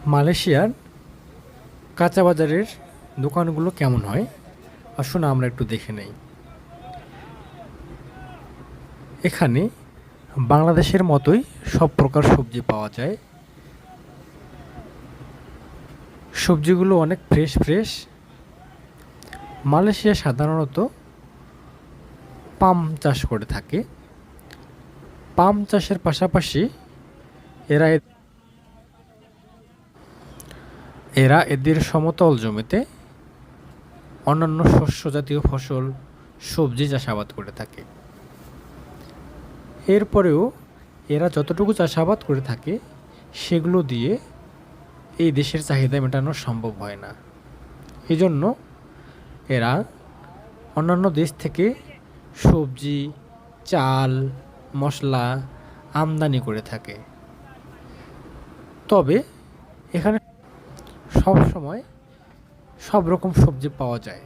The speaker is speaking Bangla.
মালয়েশিয়ার কাঁচা বাজারের দোকানগুলো কেমন হয় আসুন আমরা একটু দেখে নেই। এখানে বাংলাদেশের মতোই সব প্রকার সবজি পাওয়া যায়। সবজিগুলো অনেক ফ্রেশ ফ্রেশ। মালয়েশিয়া সাধারণত পাম চাষ করে থাকে। পাম চাষের পাশাপাশি এরা এরা এদের সমতল জমিতে অন্যান্য শস্য জাতীয় ফসল, সবজি চাষাবাদ করে থাকে। এরপরেও এরা যতটুকু চাষাবাদ করে থাকে সেগুলো দিয়ে এই দেশের চাহিদা মেটানো সম্ভব হয় না। এই জন্য এরা অন্যান্য দেশ থেকে সবজি, চাল, মশলা আমদানি করে থাকে। তবে এখানে সব সময় সব রকম সবজি পাওয়া যায়।